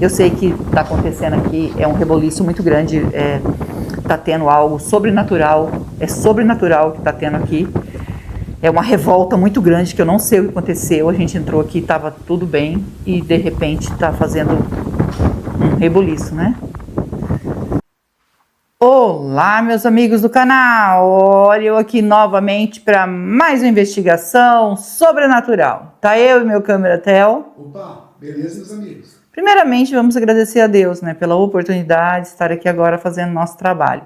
Eu sei que está acontecendo aqui, é um reboliço muito grande, está tendo algo sobrenatural, é sobrenatural que está tendo aqui. É uma revolta muito grande que eu não sei o que aconteceu. A gente entrou aqui, estava tudo bem e de repente está fazendo um reboliço, né? Olá, meus amigos do canal! Olha eu aqui novamente para mais uma investigação sobrenatural. Tá eu e meu câmera Theo. Opa, beleza, meus amigos? Primeiramente, vamos agradecer a Deus, né, pela oportunidade de estar aqui agora fazendo nosso trabalho.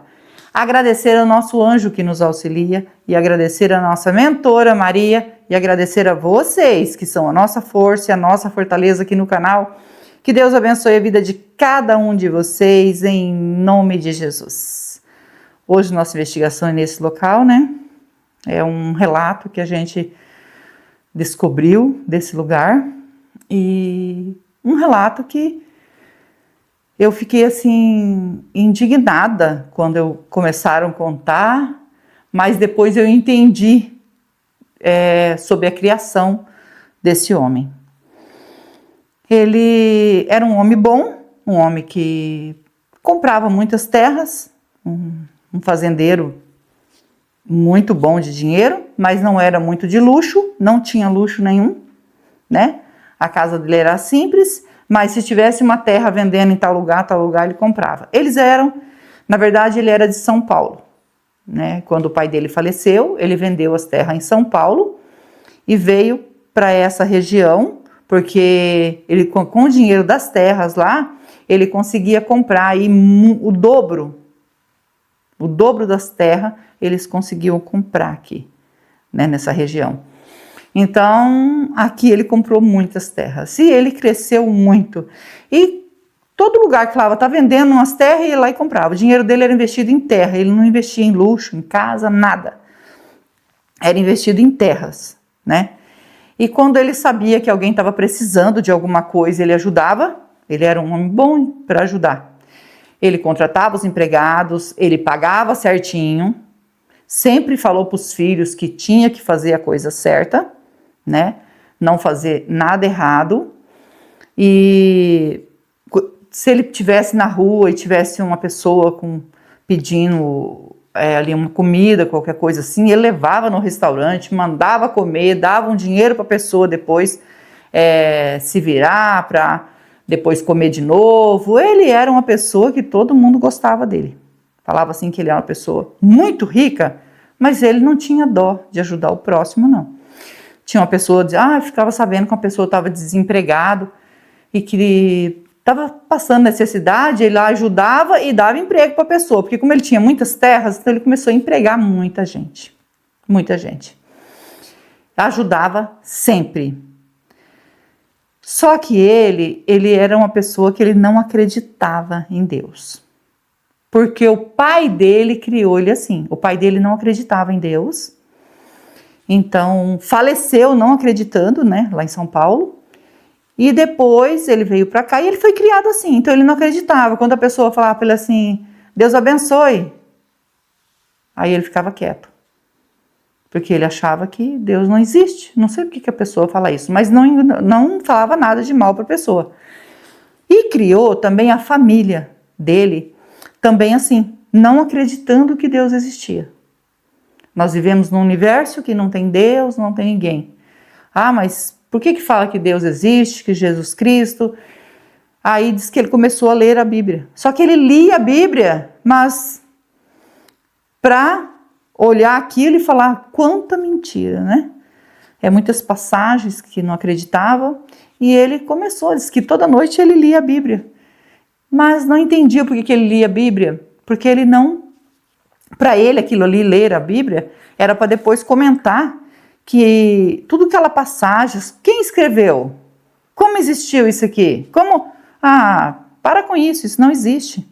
Agradecer ao nosso anjo que nos auxilia e agradecer a nossa mentora Maria e agradecer a vocês que são a nossa força e a nossa fortaleza aqui no canal. Que Deus abençoe a vida de cada um de vocês em nome de Jesus. Hoje nossa investigação é nesse local, né? É um relato que a gente descobriu desse lugar e um relato que eu fiquei assim indignada quando começaram a contar, mas depois eu entendi sobre a criação desse homem. Ele era um homem bom, um homem que comprava muitas terras, um fazendeiro muito bom de dinheiro, mas não era muito de luxo, não tinha luxo nenhum, né? A casa dele era simples, mas se tivesse uma terra vendendo em tal lugar ele comprava. Eles eram, na verdade, ele era de São Paulo, né? Quando o pai dele faleceu, ele vendeu as terras em São Paulo e veio para essa região, porque ele, com o dinheiro das terras lá, ele conseguia comprar aí o dobro das terras, eles conseguiam comprar aqui, né, nessa região. Então, aqui ele comprou muitas terras e ele cresceu muito. E todo lugar que lá tá vendendo umas terras, ele ia lá e comprava. O dinheiro dele era investido em terra, ele não investia em luxo, em casa, nada. Era investido em terras, né? E quando ele sabia que alguém estava precisando de alguma coisa, ele ajudava. Ele era um homem bom para ajudar. Ele contratava os empregados, ele pagava certinho, sempre falou para os filhos que tinha que fazer a coisa certa, né? Não fazer nada errado. E se ele estivesse na rua e tivesse uma pessoa pedindo ali uma comida, qualquer coisa assim, ele levava no restaurante, mandava comer, dava um dinheiro para a pessoa depois se virar para depois comer de novo. Ele era uma pessoa que todo mundo gostava dele. Falava assim que ele era uma pessoa muito rica, mas ele não tinha dó de ajudar o próximo, não. Tinha uma pessoa, ficava sabendo que uma pessoa estava desempregado e que estava passando necessidade, ele lá ajudava e dava emprego para a pessoa, porque como ele tinha muitas terras, então ele começou a empregar muita gente. Muita gente. Ajudava sempre. Só que ele era uma pessoa que ele não acreditava em Deus. Porque o pai dele criou ele assim. O pai dele não acreditava em Deus. Então, faleceu não acreditando, né, lá em São Paulo. E depois ele veio para cá e ele foi criado assim. Então, ele não acreditava. Quando a pessoa falava para ele assim, Deus abençoe, aí ele ficava quieto. Porque ele achava que Deus não existe. Não sei por que a pessoa fala isso, mas não falava nada de mal para a pessoa. E criou também a família dele, também assim, não acreditando que Deus existia. Nós vivemos num universo que não tem Deus, não tem ninguém. Mas por que fala que Deus existe, que Jesus Cristo? Aí diz que ele começou a ler a Bíblia. Só que ele lia a Bíblia, mas para olhar aquilo e falar quanta mentira, né? Muitas passagens que não acreditava. E ele começou, diz que toda noite ele lia a Bíblia. Mas não entendia por que ele lia a Bíblia. Porque ele não... Para ele, aquilo ali, ler a Bíblia, era para depois comentar que tudo aquela passagem, quem escreveu? Como existiu isso aqui? Como? Para com isso, isso não existe.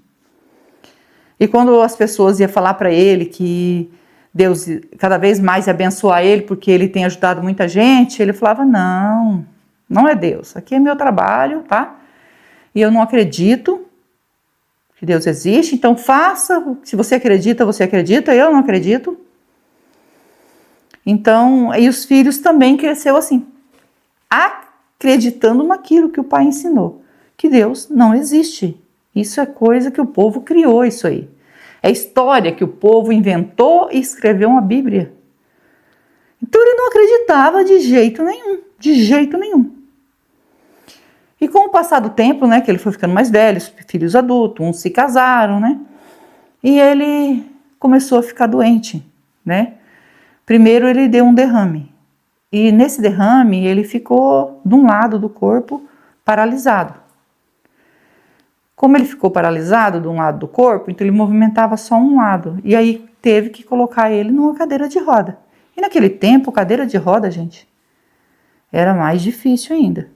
E quando as pessoas iam falar para ele que Deus cada vez mais ia abençoar ele, porque ele tem ajudado muita gente, ele falava, não é Deus, aqui é meu trabalho, tá? E eu não acredito que Deus existe, então faça, se você acredita, eu não acredito. Então, e os filhos também cresceu assim, acreditando naquilo que o pai ensinou, que Deus não existe. Isso é coisa que o povo criou, isso aí. É história que o povo inventou e escreveu uma Bíblia. Então ele não acreditava de jeito nenhum, de jeito nenhum. E com o passar do tempo, né, que ele foi ficando mais velho, filhos adultos, uns se casaram, né, e ele começou a ficar doente, né. Primeiro ele deu um derrame, e nesse derrame ele ficou de um lado do corpo paralisado. Como ele ficou paralisado de um lado do corpo, então ele movimentava só um lado, e aí teve que colocar ele numa cadeira de roda. E naquele tempo, cadeira de roda, gente, era mais difícil ainda,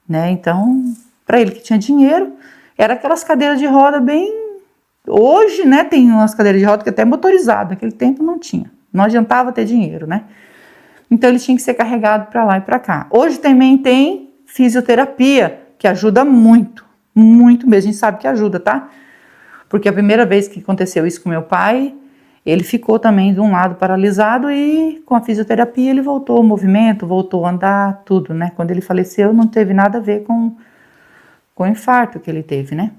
né? Então, para ele que tinha dinheiro, era aquelas cadeiras de roda bem... Hoje, né, tem umas cadeiras de roda que até é motorizado, naquele tempo não tinha, não adiantava ter dinheiro, né? Então ele tinha que ser carregado para lá e para cá. Hoje também tem fisioterapia, que ajuda muito, muito mesmo, a gente sabe que ajuda, tá? Porque a primeira vez que aconteceu isso com meu pai, ele ficou também de um lado paralisado e com a fisioterapia ele voltou ao movimento, voltou a andar, tudo, né? Quando ele faleceu não teve nada a ver com o infarto que ele teve, né?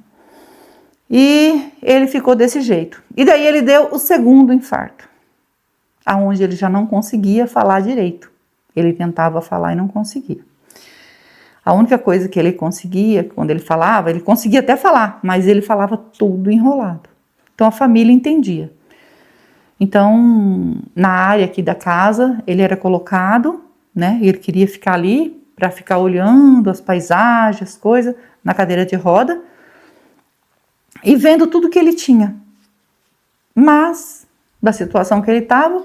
E ele ficou desse jeito. E daí ele deu o segundo infarto, aonde ele já não conseguia falar direito. Ele tentava falar e não conseguia. A única coisa que ele conseguia, quando ele falava, ele conseguia até falar, mas ele falava tudo enrolado. Então a família entendia. Então, na área aqui da casa, ele era colocado, né? Ele queria ficar ali para ficar olhando as paisagens, as coisas, na cadeira de roda e vendo tudo que ele tinha. Mas, da situação que ele estava,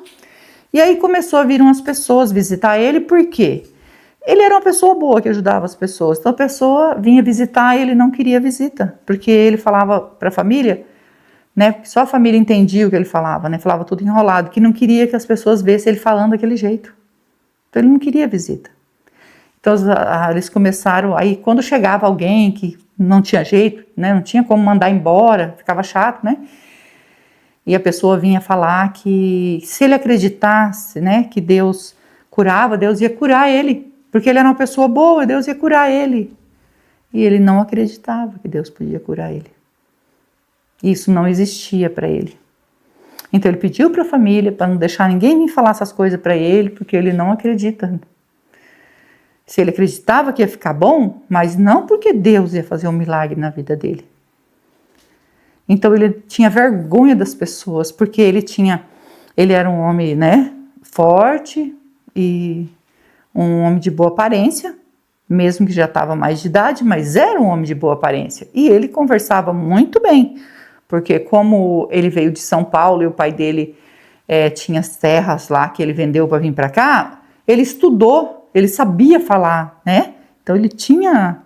e aí começou a vir umas pessoas visitar ele, por quê? Ele era uma pessoa boa que ajudava as pessoas. Então a pessoa vinha visitar e ele não queria visita, porque ele falava para a família, né? Só a família entendia o que ele falava, né? Falava tudo enrolado, que não queria que as pessoas vissem ele falando daquele jeito. Então ele não queria visita. Então eles começaram, aí quando chegava alguém que não tinha jeito, né? Não tinha como mandar embora, ficava chato, né? E a pessoa vinha falar que se ele acreditasse, né? Que Deus curava, Deus ia curar ele. Porque ele era uma pessoa boa, Deus ia curar ele. E ele não acreditava que Deus podia curar ele. Isso não existia para ele. Então ele pediu para a família para não deixar ninguém vir falar essas coisas para ele, porque ele não acredita. Se ele acreditava que ia ficar bom, mas não porque Deus ia fazer um milagre na vida dele. Então ele tinha vergonha das pessoas, porque ele era um homem, né, forte e um homem de boa aparência, mesmo que já estava mais de idade, mas era um homem de boa aparência. E ele conversava muito bem, porque como ele veio de São Paulo e o pai dele tinha as terras lá que ele vendeu para vir para cá, ele estudou, ele sabia falar, né? Então ele tinha...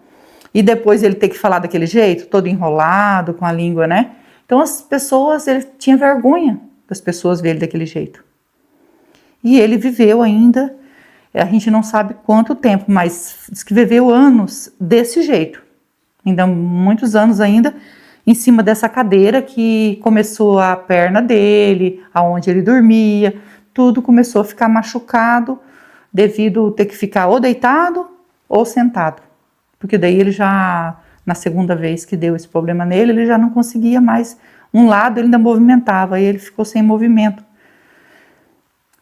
E depois ele ter que falar daquele jeito, todo enrolado, com a língua, né? Então as pessoas, ele tinha vergonha das pessoas verem daquele jeito. E ele viveu ainda... A gente não sabe quanto tempo, mas diz que viveu anos desse jeito. Ainda muitos anos ainda em cima dessa cadeira que começou a perna dele, aonde ele dormia, tudo começou a ficar machucado devido a ter que ficar ou deitado ou sentado. Porque daí ele já, na segunda vez que deu esse problema nele, ele já não conseguia mais. Um lado ele ainda movimentava, e ele ficou sem movimento.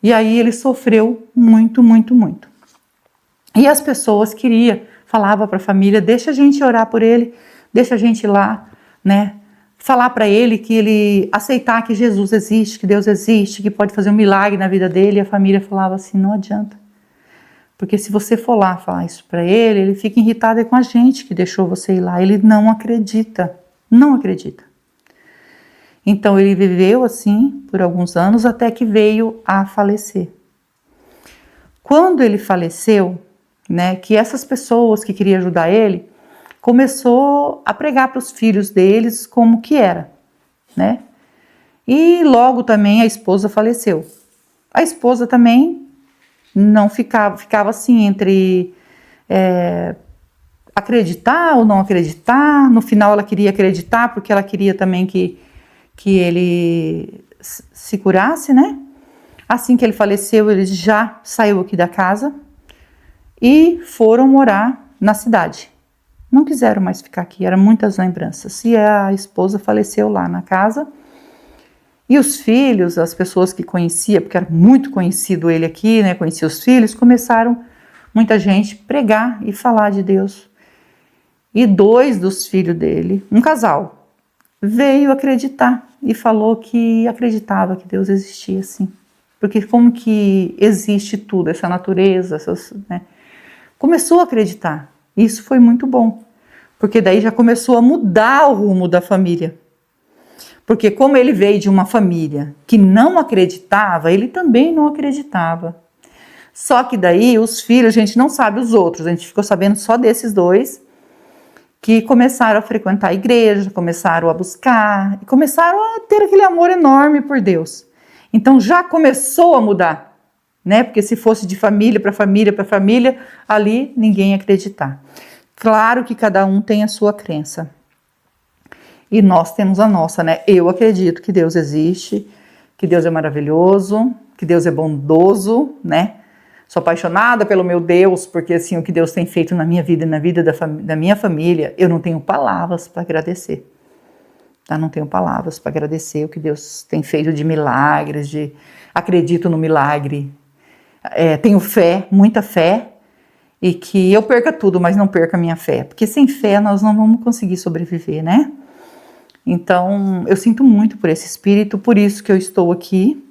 E aí ele sofreu muito, muito, muito. E as pessoas falava para a família, deixa a gente orar por ele, deixa a gente ir lá, né? Falar para ele que ele aceitar que Jesus existe, que Deus existe, que pode fazer um milagre na vida dele. E a família falava assim, não adianta. Porque se você for lá falar isso para ele, ele fica irritado com a gente que deixou você ir lá. Ele não acredita, não acredita. Então ele viveu assim por alguns anos até que veio a falecer. Quando ele faleceu, né, que essas pessoas que queriam ajudar ele, começou a pregar para os filhos deles como que era, né? E logo também a esposa faleceu. A esposa também não ficava assim entre acreditar ou não acreditar. No final ela queria acreditar porque ela queria também que ele se curasse, né? Assim que ele faleceu, ele já saiu aqui da casa e foram morar na cidade. não quiseram mais ficar aqui, eram muitas lembranças. E a esposa faleceu lá na casa. E os filhos, as pessoas que conhecia, porque era muito conhecido ele aqui, né, conhecia os filhos, começaram, muita gente, pregar e falar de Deus. E 2 dos filhos dele, um casal, veio acreditar e falou que acreditava que Deus existia, sim. Porque como que existe tudo, essa natureza, né? Começou a acreditar. Isso foi muito bom, porque daí já começou a mudar o rumo da família. Porque como ele veio de uma família que não acreditava, ele também não acreditava. Só que daí os filhos, a gente não sabe os outros, a gente ficou sabendo só desses 2, que começaram a frequentar a igreja, começaram a buscar, e começaram a ter aquele amor enorme por Deus. Então já começou a mudar, né? Porque se fosse de família para família para família, ali ninguém ia acreditar. Claro que cada um tem a sua crença. E nós temos a nossa, né? Eu acredito que Deus existe, que Deus é maravilhoso, que Deus é bondoso, né? Sou apaixonada pelo meu Deus, porque assim, o que Deus tem feito na minha vida e na vida da minha família, eu não tenho palavras para agradecer. Tá? Não tenho palavras para agradecer o que Deus tem feito de milagres, acredito no milagre. Tenho fé, muita fé, e que eu perca tudo, mas não perca a minha fé. Porque sem fé nós não vamos conseguir sobreviver, né? Então, eu sinto muito por esse espírito, por isso que eu estou aqui,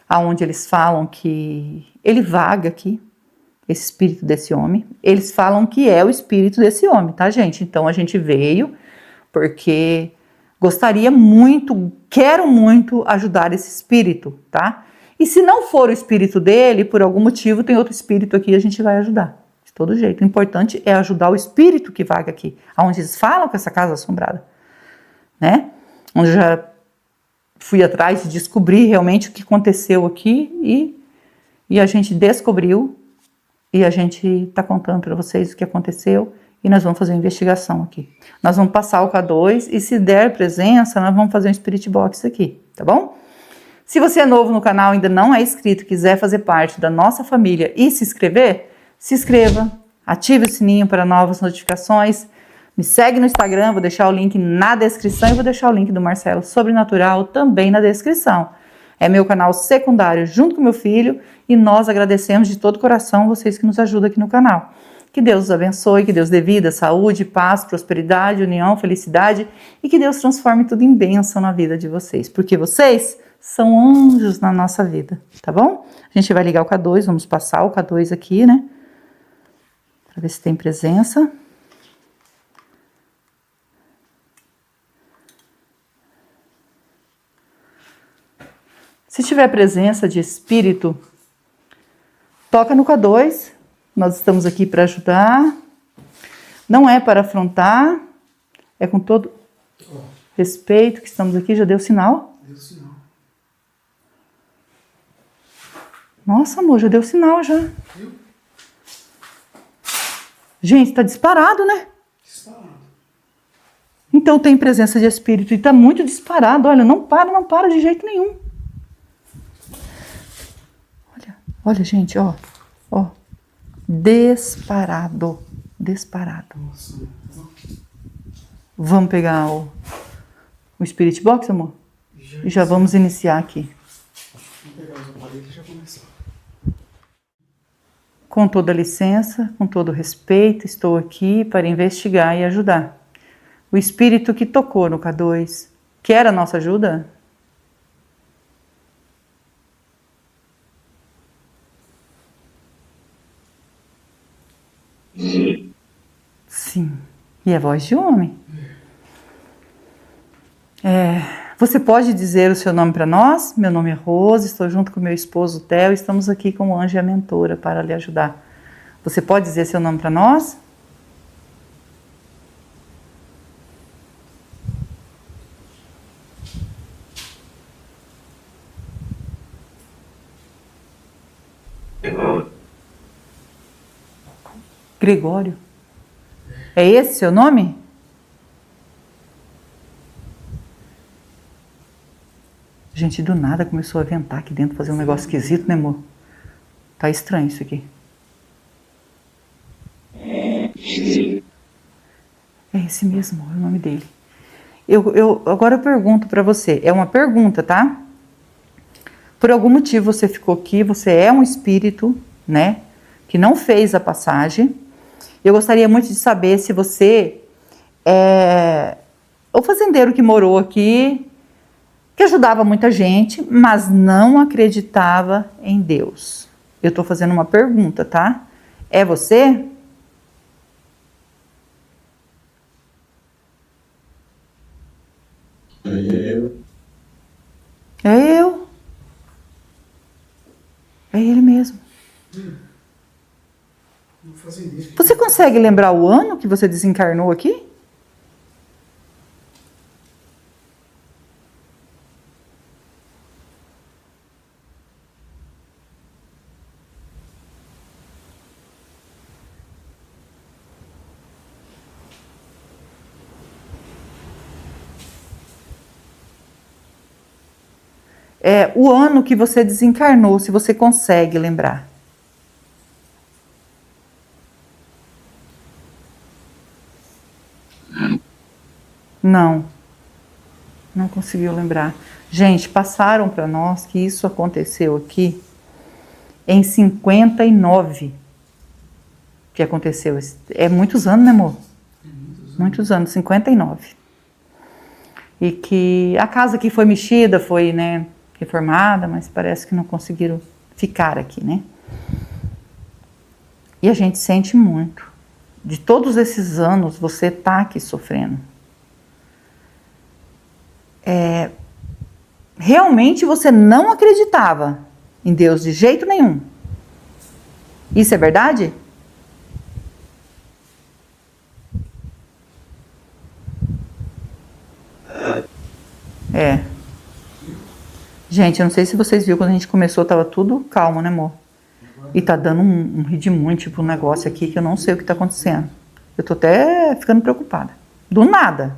aonde eles falam que ele vaga aqui, esse espírito desse homem. Eles falam que é o espírito desse homem, tá, gente? Então, a gente veio porque gostaria muito, quero muito ajudar esse espírito, tá? E se não for o espírito dele, por algum motivo, tem outro espírito aqui, a gente vai ajudar. De todo jeito. O importante é ajudar o espírito que vaga aqui, aonde eles falam que essa casa é assombrada. Né? Onde eu já fui atrás de descobrir realmente o que aconteceu aqui e a gente descobriu e a gente está contando para vocês o que aconteceu e nós vamos fazer uma investigação aqui. Nós vamos passar o K2 e se der presença, nós vamos fazer um Spirit Box aqui, tá bom? Se você é novo no canal, ainda não é inscrito, quiser fazer parte da nossa família e se inscreva, ative o sininho para novas notificações. Me segue no Instagram, vou deixar o link na descrição e vou deixar o link do Marcelo Sobrenatural também na descrição. É meu canal secundário junto com meu filho e nós agradecemos de todo coração vocês que nos ajudam aqui no canal. Que Deus os abençoe, que Deus dê vida, saúde, paz, prosperidade, união, felicidade e que Deus transforme tudo em bênção na vida de vocês, porque vocês são anjos na nossa vida, tá bom? A gente vai ligar o K2, vamos passar o K2 aqui, né? Para ver se tem presença. Se tiver presença de espírito, toca no K2, nós estamos aqui para ajudar, não é para afrontar, é com todo respeito que estamos aqui, já deu sinal? Deu sinal. Nossa, amor, já deu sinal já. Viu? Gente, tá disparado, né? Disparado. Então tem presença de espírito e tá muito disparado, olha, não para de jeito nenhum. Olha, gente, ó, disparado. Nossa. Vamos pegar o Spirit Box, amor? E já vamos iniciar aqui. Vamos pegar os aparelhos e já começar. Com toda licença, com todo respeito, estou aqui para investigar e ajudar. O espírito que tocou no K2, quer a nossa ajuda? Sim. E é voz de homem. Você pode dizer o seu nome para nós? Meu nome é Rose, estou junto com meu esposo Theo, estamos aqui como anjo e a mentora para lhe ajudar. Você pode dizer seu nome para nós? Gregório. É esse seu nome? Gente, do nada começou a ventar aqui dentro, fazer um negócio esquisito, né, amor? Tá estranho isso aqui. esse mesmo é o nome dele. Agora eu pergunto para você, é uma pergunta, tá? Por algum motivo você ficou aqui, você é um espírito, né? Que não fez a passagem. Eu gostaria muito de saber se você é o fazendeiro que morou aqui, que ajudava muita gente, mas não acreditava em Deus. Eu estou fazendo uma pergunta, tá? É você? É eu. É ele mesmo. Não fazem isso. Você consegue lembrar o ano que você desencarnou aqui? É o ano que você desencarnou, se você consegue lembrar. Não conseguiu lembrar. Gente, passaram para nós que isso aconteceu aqui em 59. Que aconteceu. É muitos anos, né, amor? Muitos anos, 59. E que a casa aqui foi mexida, foi, né, reformada, mas parece que não conseguiram ficar aqui, né? E a gente sente muito. De todos esses anos, você tá aqui sofrendo. Realmente você não acreditava em Deus de jeito nenhum. Isso é verdade? É. Gente, eu não sei se vocês viram, quando a gente começou, tava tudo calmo, né, amor? E tá dando um redemoinho, tipo, um negócio aqui que eu não sei o que tá acontecendo. Eu tô até ficando preocupada. Do nada.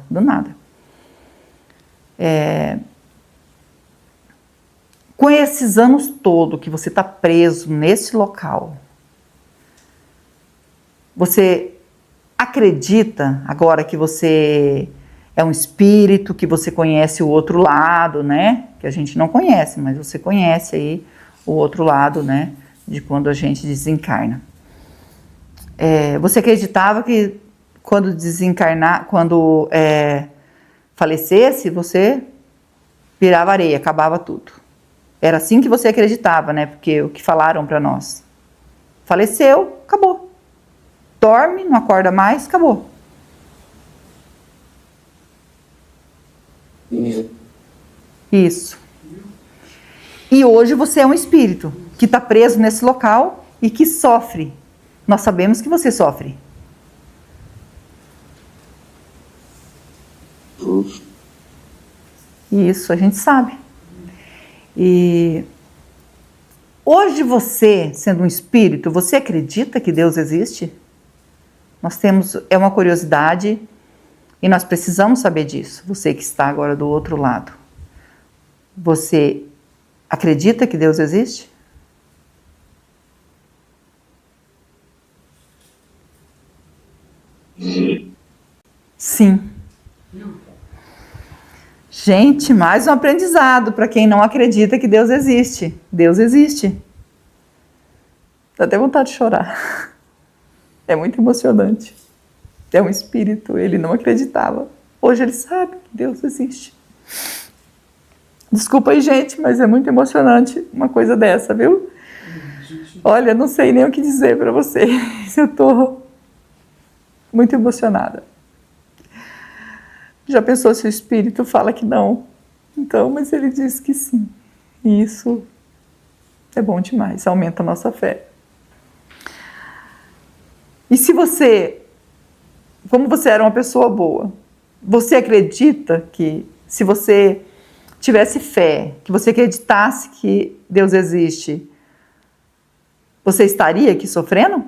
Com esses anos todos que você tá preso nesse local, você acredita agora que você é um espírito, que você conhece o outro lado, né? Que a gente não conhece, mas você conhece aí o outro lado, né? De quando a gente desencarna. Você acreditava que quando desencarnar, quando falecesse, você virava areia, acabava tudo. Era assim que você acreditava, né? Porque o que falaram para nós. Faleceu, acabou. Dorme, não acorda mais, acabou. Isso. E hoje você é um espírito que está preso nesse local e que sofre. Nós sabemos que você sofre. Isso, a gente sabe. E hoje você, sendo um espírito, você acredita que Deus existe? Nós temos, é uma curiosidade e nós precisamos saber disso. Você que está agora do outro lado. Você acredita que Deus existe? Sim. Gente, mais um aprendizado para quem não acredita que Deus existe. Deus existe. Dá até vontade de chorar. É muito emocionante. É um espírito, ele não acreditava. Hoje ele sabe que Deus existe. Desculpa aí, gente, mas é muito emocionante uma coisa dessa, viu? Olha, não sei nem o que dizer para vocês. Eu tô muito emocionada. Já pensou se o espírito fala que não? Então, mas ele diz que sim. E isso é bom demais, aumenta a nossa fé. E se você, como você era uma pessoa boa, você acredita que se você tivesse fé, que você acreditasse que Deus existe, você estaria aqui sofrendo?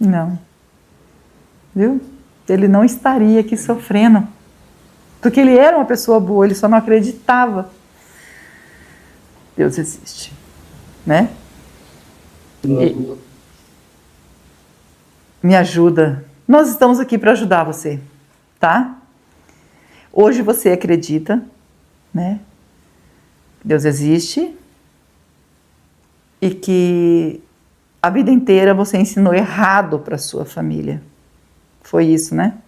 Não. Viu? Ele não estaria aqui sofrendo. Porque ele era uma pessoa boa, ele só não acreditava. Deus existe. né? E me ajuda. Nós estamos aqui para ajudar você, tá? Hoje você acredita, né? Que Deus existe e que a vida inteira você ensinou errado para sua família. Foi isso, né?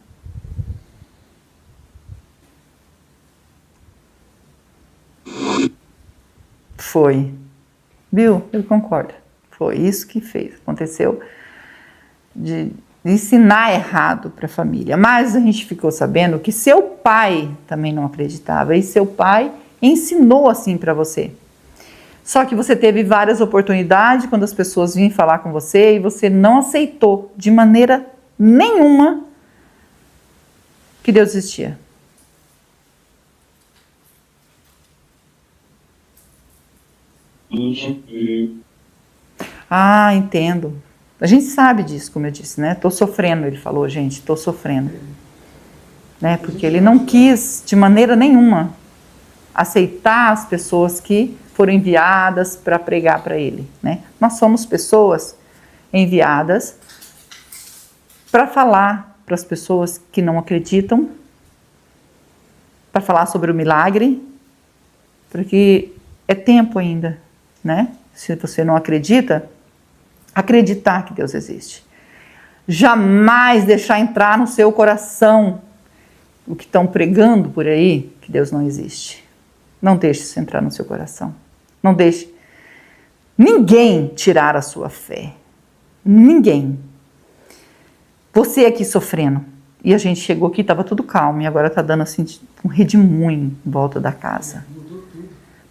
Foi. Viu? Eu concordo. Foi isso que fez. Aconteceu de ensinar errado para a família. Mas a gente ficou sabendo que seu pai também não acreditava e seu pai ensinou assim para você. Só que você teve várias oportunidades quando as pessoas vinham falar com você e você não aceitou de maneira nenhuma que Deus existia. Ah, entendo. A gente sabe disso, como eu disse, né? Tô sofrendo, ele falou, gente, tô sofrendo. Né? Porque ele não quis, de maneira nenhuma, aceitar as pessoas que foram enviadas para pregar para ele, né? Nós somos pessoas enviadas para falar para as pessoas que não acreditam, para falar sobre o milagre, porque é tempo ainda, né? Se você não acredita, acreditar que Deus existe. Jamais deixar entrar no seu coração o que estão pregando por aí, que Deus não existe. Não deixe isso entrar no seu coração. Não deixe ninguém tirar a sua fé. Ninguém. Você aqui sofrendo. E a gente chegou aqui, estava tudo calmo. E agora está dando assim um redemoinho em volta da casa.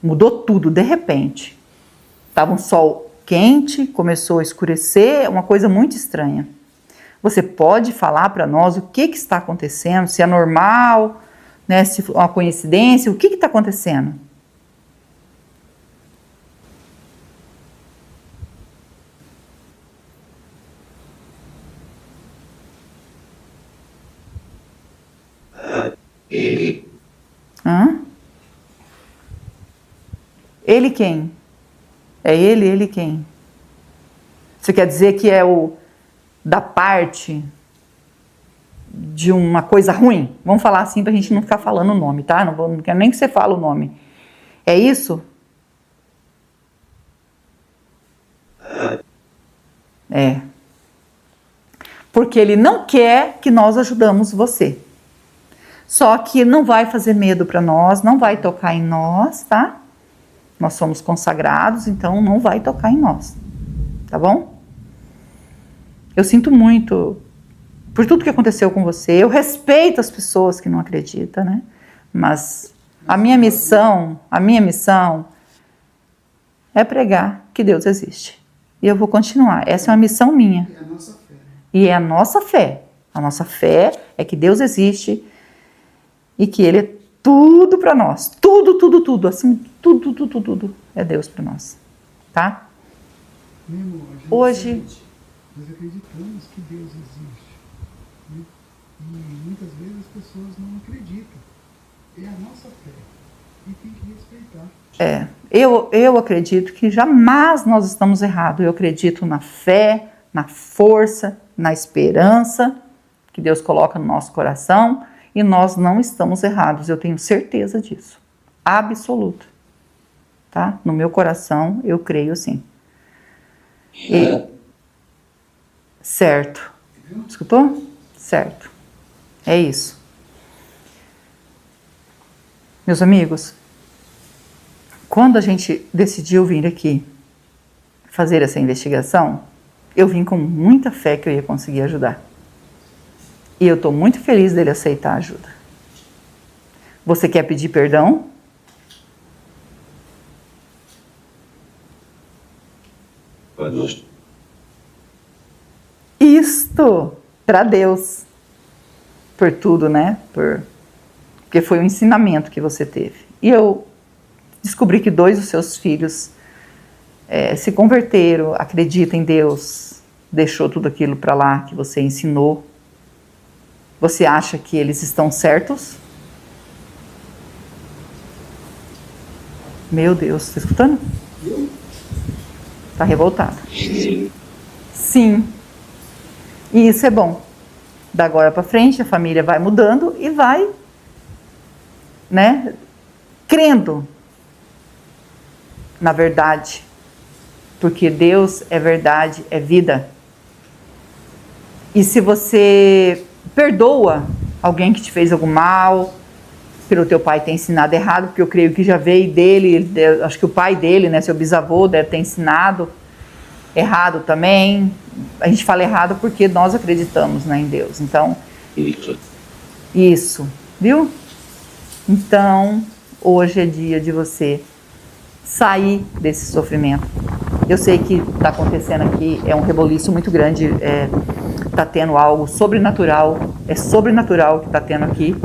Mudou tudo, de repente. Estava um sol quente, começou a escurecer, uma coisa muito estranha. Você pode falar para nós o que está acontecendo? Se é normal, né? Se é uma coincidência, o que está acontecendo? Hã? Ele quem? É ele quem? Você quer dizer que é o da parte de uma coisa ruim? Vamos falar assim pra gente não ficar falando o nome, tá? Não quero nem que você fale o nome. É isso? É. Porque ele não quer que nós ajudamos você. Só que não vai fazer medo para nós, não vai tocar em nós, tá? Nós somos consagrados, então não vai tocar em nós, tá bom? Eu sinto muito por tudo que aconteceu com você. Eu respeito as pessoas que não acreditam, né? Mas a minha missão é pregar que Deus existe. E eu vou continuar. Essa é uma missão minha. É a nossa fé. E é a nossa fé. A nossa fé é que Deus existe e que Ele é tudo para nós. Tudo. Assim, tudo é Deus para nós. Tá? Meu irmão, a gente Hoje... sente, nós acreditamos que Deus existe. Né? E muitas vezes as pessoas não acreditam. É a nossa fé. E tem que respeitar. Eu acredito que jamais nós estamos errados. Eu acredito na fé, na força, na esperança que Deus coloca no nosso coração e nós não estamos errados. Eu tenho certeza disso. Absoluta. Tá? No meu coração eu creio sim. Certo. Escutou? Certo. É isso. Meus amigos, quando a gente decidiu vir aqui fazer essa investigação, eu vim com muita fé que eu ia conseguir ajudar. E eu estou muito feliz dele aceitar a ajuda. Você quer pedir perdão? Isto para Deus. Por tudo, né? Porque foi um ensinamento que você teve. E eu descobri que 2 dos seus filhos se converteram, acreditam em Deus, deixou tudo aquilo para lá que você ensinou. Você acha que eles estão certos? Meu Deus, está escutando? Está revoltada. Sim. E isso é bom. Da agora para frente, a família vai mudando e vai, né, crendo na verdade. Porque Deus é verdade, é vida. E se você perdoa alguém que te fez algum mal, pelo teu pai ter ensinado errado, porque eu creio que já veio dele, acho que o pai dele, né, seu bisavô, deve ter ensinado errado também. A gente fala errado porque nós acreditamos, né, em Deus. Então, isso, viu? Então, hoje é dia de você sair desse sofrimento. Eu sei que está acontecendo aqui, é um reboliço muito grande, está tendo algo sobrenatural, é sobrenatural que está tendo aqui.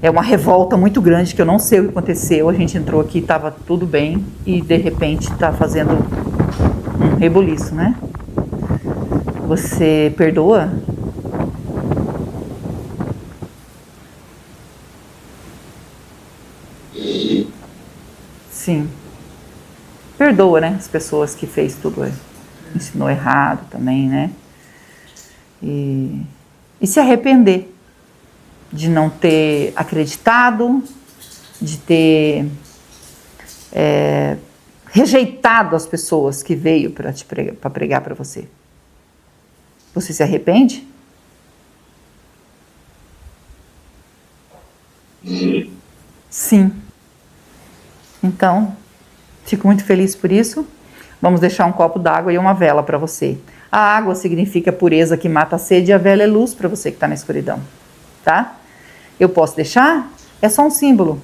É uma revolta muito grande que eu não sei o que aconteceu. A gente entrou aqui, estava tudo bem e de repente está fazendo um reboliço, né? Você perdoa? Sim. Perdoa, né? As pessoas que fez tudo, ensinou errado também, né? E se arrepender de não ter acreditado, de ter rejeitado as pessoas que veio para pregar para você. Você se arrepende? Sim. Então, fico muito feliz por isso. Vamos deixar um copo d'água e uma vela para você. A água significa pureza que mata a sede e a vela é luz para você que está na escuridão. Tá? Eu posso deixar? É só um símbolo.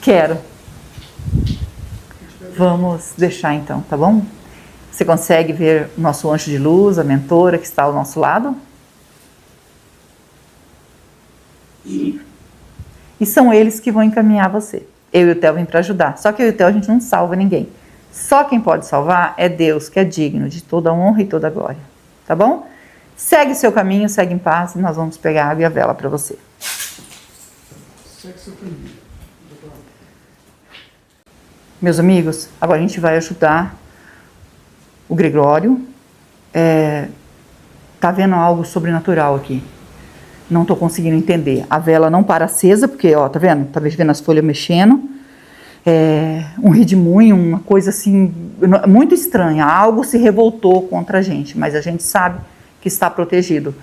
Quero. Vamos deixar então, tá bom? Você consegue ver o nosso anjo de luz, a mentora que está ao nosso lado? E são eles que vão encaminhar você. Eu e o Theo vim para ajudar. Só que eu e o Theo a gente não salva ninguém. Só quem pode salvar é Deus, que é digno de toda a honra e toda a glória. Tá bom? Segue seu caminho, segue em paz e nós vamos pegar a água e a vela para você. Segue seu caminho. Meus amigos, agora a gente vai ajudar o Gregório. Tá vendo algo sobrenatural aqui. Não estou conseguindo entender. A vela não para acesa, porque, ó, tá vendo? Tá vendo as folhas mexendo. Um redemoinho, uma coisa assim, muito estranha. Algo se revoltou contra a gente, mas a gente sabe que está protegido.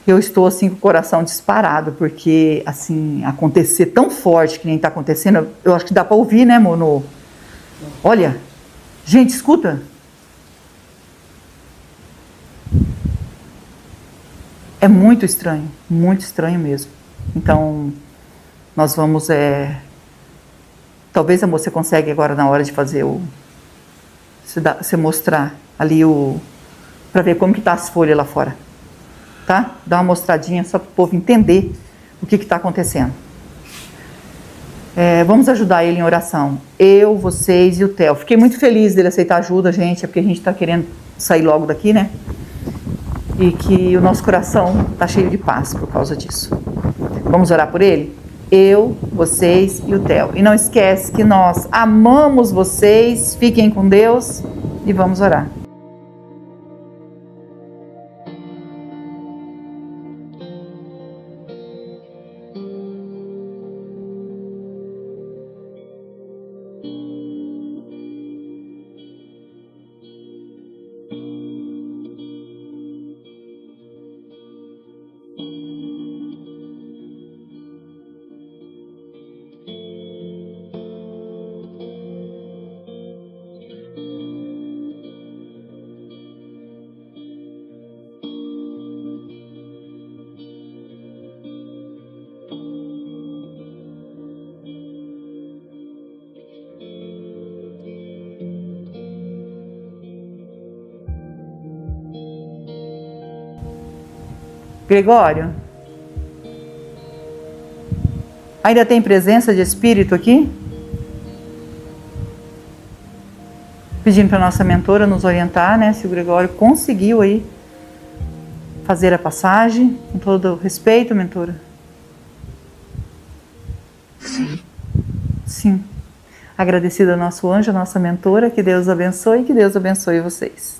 Eu estou assim com o coração disparado, porque assim, acontecer tão forte que nem está acontecendo, eu acho que dá para ouvir, né, Mono? Olha, gente, escuta. É muito estranho mesmo. Então, nós vamos, talvez a moça consegue agora na hora de fazer você mostrar ali para ver como que tá as folhas lá fora. Tá? Dá uma mostradinha só para o povo entender o que está acontecendo. Vamos ajudar ele em oração. Eu, vocês e o Theo. Fiquei muito feliz dele aceitar ajuda, gente, é porque a gente está querendo sair logo daqui, né? E que o nosso coração está cheio de paz por causa disso. Vamos orar por ele? Eu, vocês e o Theo. E não esquece que nós amamos vocês. Fiquem com Deus e vamos orar. Gregório, ainda tem presença de espírito aqui? Pedindo para a nossa mentora nos orientar, né? Se o Gregório conseguiu aí fazer a passagem, com todo o respeito, mentora. Sim. Sim. Agradecida ao nosso anjo, a nossa mentora, que Deus abençoe e que Deus abençoe vocês.